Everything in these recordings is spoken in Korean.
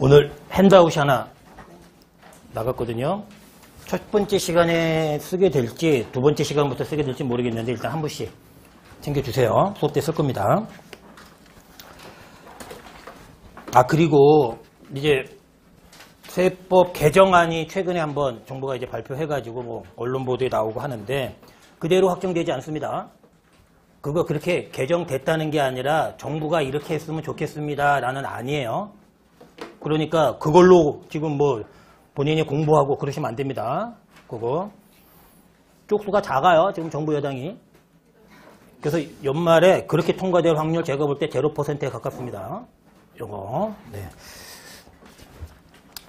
오늘 핸드아웃이 하나 나갔거든요. 첫 번째 시간에 쓰게 될지 두 번째 시간부터 쓰게 될지 모르겠는데 일단 한 번씩 챙겨주세요. 수업 때 쓸 겁니다. 그리고 이제 세법 개정안이 최근에 한번 정부가 이제 발표해가지고 뭐 언론 보도에 나오고 하는데 그대로 확정되지 않습니다. 그거 그렇게 개정됐다는 게 아니라 정부가 이렇게 했으면 좋겠습니다라는 아니에요. 그러니까 그걸로 지금 뭐 본인이 공부하고 그러시면 안 됩니다. 그거 쪽수가 작아요. 지금 정부 여당이. 그래서 연말에 그렇게 통과될 확률 제가 볼 때 0%에 가깝습니다. 요거. 네.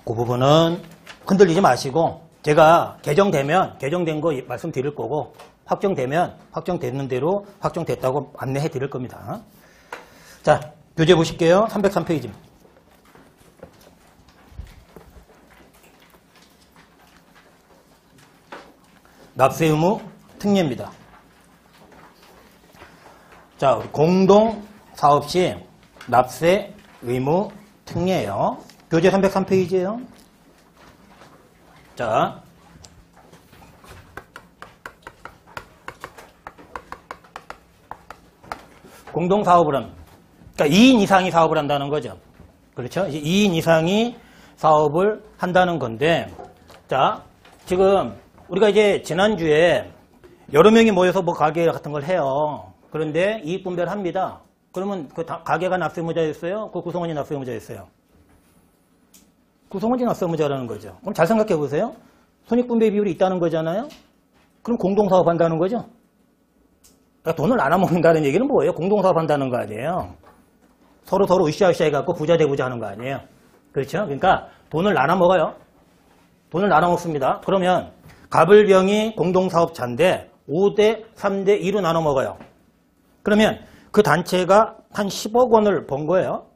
그 부분은 흔들리지 마시고 제가 개정된 거 말씀드릴 거고 확정되면 확정되는 대로 확정됐다고 안내해 드릴 겁니다. 자, 교재 보실게요. 303페이지입니다. 납세 의무 특례입니다. 자, 우리 공동사업 시 납세 의무 특례예요. 교재 303페이지예요. 자, 공동사업을 하면, 그러니까 2인 이상이 사업을 한다는 거죠. 그렇죠? 이제 2인 이상이 사업을 한다는 건데, 자, 지금 우리가 이제 지난주에 여러 명이 모여서 뭐 가게 같은 걸 해요. 그런데 이익 분배를 합니다. 그러면 그 가게가 납세의무자였어요? 그 구성원이 납세의무자였어요? 구성원이 납세의무자라는 거죠. 그럼 잘 생각해 보세요. 손익분배 비율이 있다는 거잖아요? 그럼 공동사업 한다는 거죠? 그러니까 돈을 나눠 먹는다는 얘기는 뭐예요? 공동사업 한다는 거 아니에요? 서로 으쌰으쌰 해갖고 부자 대부자 하는 거 아니에요? 그렇죠? 그러니까 돈을 나눠 먹어요. 돈을 나눠 먹습니다. 그러면 갑을병이 공동사업자인데 5대 3대 2로 나눠 먹어요. 그러면 그 단체가 한 10억 원을 번 거예요.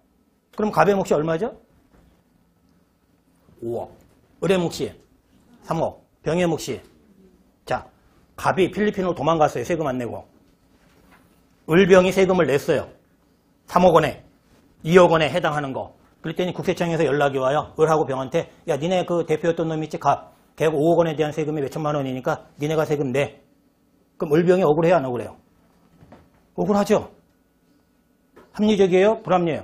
그럼 갑의 몫이 얼마죠? 5억. 을의 몫이 3억. 병의 몫이. 자, 갑이 필리핀으로 도망갔어요. 세금 안 내고. 을병이 세금을 냈어요. 3억 원에. 2억 원에 해당하는 거. 그랬더니 국세청에서 연락이 와요. 을하고 병한테. 야, 니네 그 대표였던 놈 있지? 갑. 걔하고 5억 원에 대한 세금이 몇천만 원이니까 니네가 세금 내. 그럼 을병이 억울해요? 안 억울해요? 억울하죠? 합리적이에요? 불합리해요?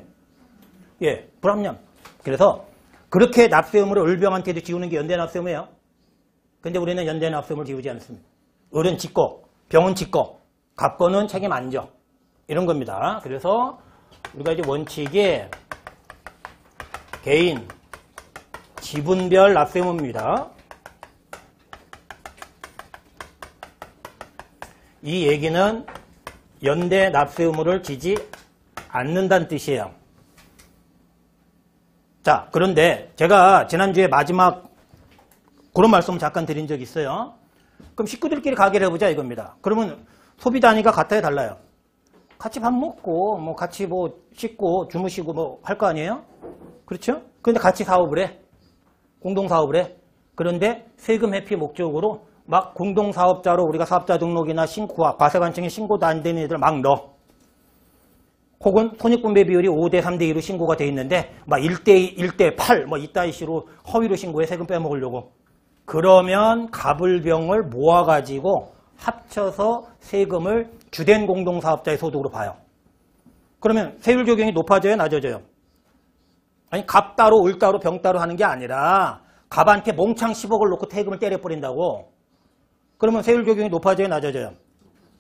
예, 불합리함. 그래서 그렇게 납세 의무를 을병한테도 지우는 게 연대 납세 의무예요. 근데 우리는 연대 납세 의무를 지우지 않습니다. 을은 짓고 병은 짓고 갑거는 책임 안 져. 이런 겁니다. 그래서 우리가 이제 원칙이 개인 지분별 납세 의무입니다. 이 얘기는 연대 납세 의무를 지지 않는다는 뜻이에요. 자, 그런데 제가 지난주에 마지막 그런 말씀을 잠깐 드린 적이 있어요. 그럼 식구들끼리 가게를 해보자 이겁니다. 그러면 소비 단위가 같아요, 달라요? 같이 밥 먹고 뭐 같이 뭐 씻고 주무시고 뭐 할 거 아니에요? 그렇죠? 그런데 같이 사업을 해. 공동사업을 해. 그런데 세금 회피 목적으로 막 공동사업자로 우리가 사업자 등록이나 신고와 과세관청에 신고도 안 되는 애들 막 넣어. 혹은 손익분배 비율이 5대 3대 2로 신고가 돼 있는데 막 1대 1대 8 뭐 이따위 시로 허위로 신고해 세금 빼먹으려고. 그러면 갑을병을 모아가지고 합쳐서 세금을 주된 공동사업자의 소득으로 봐요. 그러면 세율 적용이 높아져요? 낮아져요? 아니 갑 따로 을 따로 병 따로 하는 게 아니라 갑한테 몽창 10억을 놓고 세금을 때려버린다고. 그러면 세율 적용이 높아져요? 낮아져요?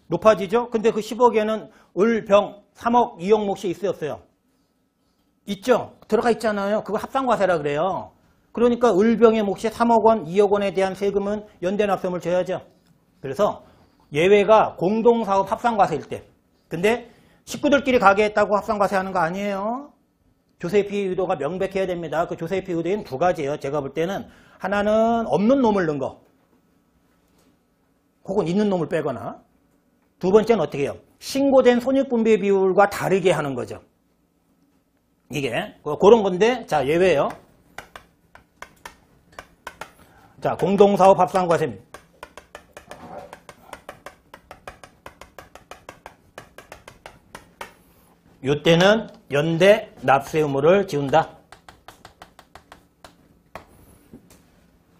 높아지죠? 근데 그 10억에는 을, 병, 3억, 2억 몫이 있어요? 없어요? 있죠? 들어가 있잖아요. 그거 합산과세라 그래요. 그러니까 을, 병의 몫이 3억 원, 2억 원에 대한 세금은 연대납세금을 져야죠. 그래서 예외가 공동사업 합산과세일 때. 근데 식구들끼리 가게 했다고 합산과세 하는 거 아니에요. 조세피 의도가 명백해야 됩니다. 그 조세피 의도에는 두 가지예요. 제가 볼 때는 하나는 없는 놈을 넣은 거. 혹은 있는 놈을 빼거나. 두 번째는 어떻게 해요? 신고된 손익분배 비율과 다르게 하는 거죠. 이게 그런 건데 자 예외예요. 자 공동사업 합산과세입니다. 이때는 연대 납세 의무를 지운다.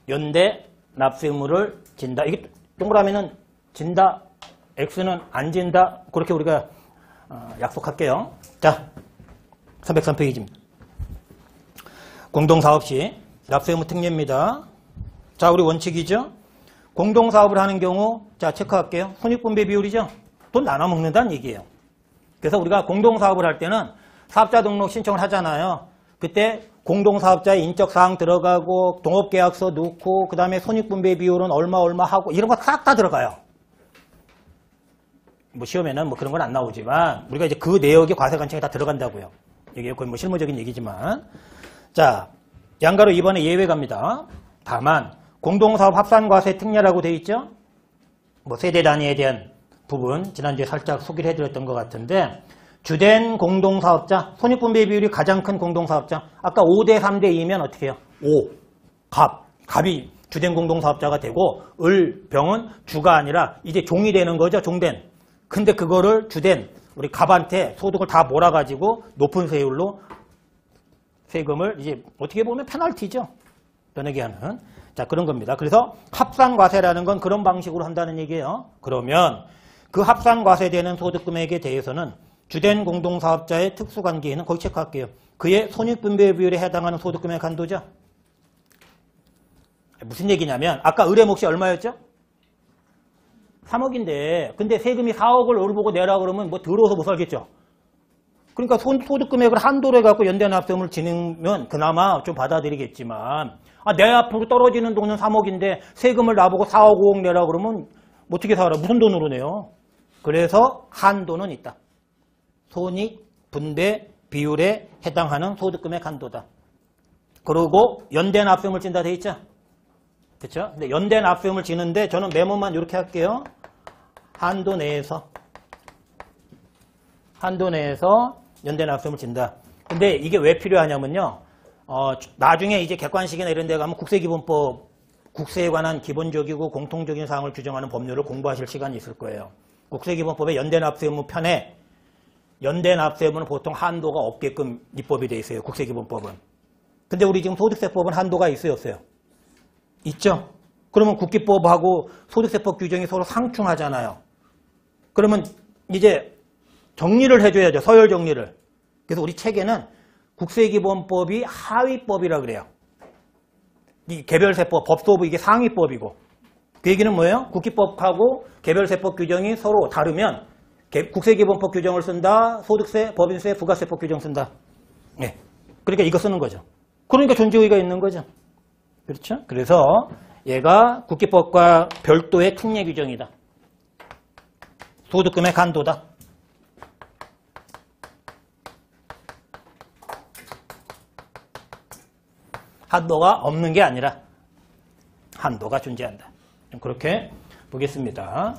연대 납세 의무를 진다. 이게 동그라미는 진다, X는 안 진다. 그렇게 우리가 약속할게요. 자, 303페이지입니다. 공동사업 시 납세 의무 특례입니다. 자, 우리 원칙이죠. 공동사업을 하는 경우, 자, 체크할게요. 손익분배 비율이죠. 돈 나눠 먹는다는 얘기예요. 그래서 우리가 공동사업을 할 때는 사업자 등록 신청을 하잖아요. 그때 공동사업자의 인적사항 들어가고 동업계약서 넣고 그 다음에 손익분배 비율은 얼마 하고 이런 거 싹 다 들어가요. 뭐 시험에는 뭐 그런 건 안 나오지만 우리가 이제 그 내역이 과세관청에 다 들어간다고요. 이게 거의 뭐 실무적인 얘기지만. 자, 양가로 이번에 예외 갑니다. 다만 공동사업 합산과세 특례라고 돼 있죠. 뭐 세대 단위에 대한 부분 지난주에 살짝 소개를 해드렸던 것 같은데 주된 공동사업자 손익분배 비율이 가장 큰 공동사업자 아까 5대 3대 2면 어떻게 해요? 5 갑이 주된 공동사업자가 되고 병은 주가 아니라 이제 종이 되는 거죠. 종된. 근데 그거를 주된 우리 갑한테 소득을 다 몰아가지고 높은 세율로 세금을 이제 어떻게 보면 페널티죠. 변하게 하는. 자, 그런 겁니다. 그래서 합산과세라는 건 그런 방식으로 한다는 얘기예요. 그러면 그 합산과세되는 소득금액에 대해서는 주된 공동사업자의 특수관계에는 거기 체크할게요. 그의 손익분배 비율에 해당하는 소득금액 한도죠. 무슨 얘기냐면 아까 의뢰 몫이 얼마였죠? 3억인데 근데 세금이 4억을 얼 보고 내라 그러면 뭐 더러워서 못 살겠죠. 그러니까 소득금액을 한도로 해갖고 연대납세금을 지르면 그나마 좀 받아들이겠지만 내 앞으로 떨어지는 돈은 3억인데 세금을 나보고 4억 5억 내라 그러면 어떻게 살아? 무슨 돈으로 내요? 그래서 한도는 있다. 손익분배 비율에 해당하는 소득금액 한도다. 그리고 연대납세금을 진다 돼 있죠? 그렇죠? 근데 연대납세금을 지는데 저는 메모만 이렇게 할게요. 한도 내에서 연대납세금을 진다. 근데 이게 왜 필요하냐면요. 나중에 이제 객관식이나 이런 데 가면 국세기본법, 국세에 관한 기본적이고 공통적인 사항을 규정하는 법률을 공부하실 시간이 있을 거예요. 국세기본법의 연대납세의무 편에 연대납세의무는 보통 한도가 없게끔 입법이 돼 있어요. 국세기본법은. 근데 우리 지금 소득세법은 한도가 있어요, 없어요? 있죠? 그러면 국기법하고 소득세법 규정이 서로 상충하잖아요. 그러면 이제 정리를 해줘야죠. 서열 정리를. 그래서 우리 책에는 국세기본법이 하위법이라 그래요. 이 개별세법, 법소부 이게 상위법이고. 그 얘기는 뭐예요? 국기법하고 개별세법 규정이 서로 다르면 국세기본법 규정을 쓴다. 소득세, 법인세, 부가세법 규정 쓴다. 네. 그러니까 이거 쓰는 거죠. 그러니까 존재의의가 있는 거죠. 그렇죠? 그래서 얘가 국기법과 별도의 특례 규정이다. 소득금액 한도다. 한도가 없는 게 아니라 한도가 존재한다. 그렇게 보겠습니다.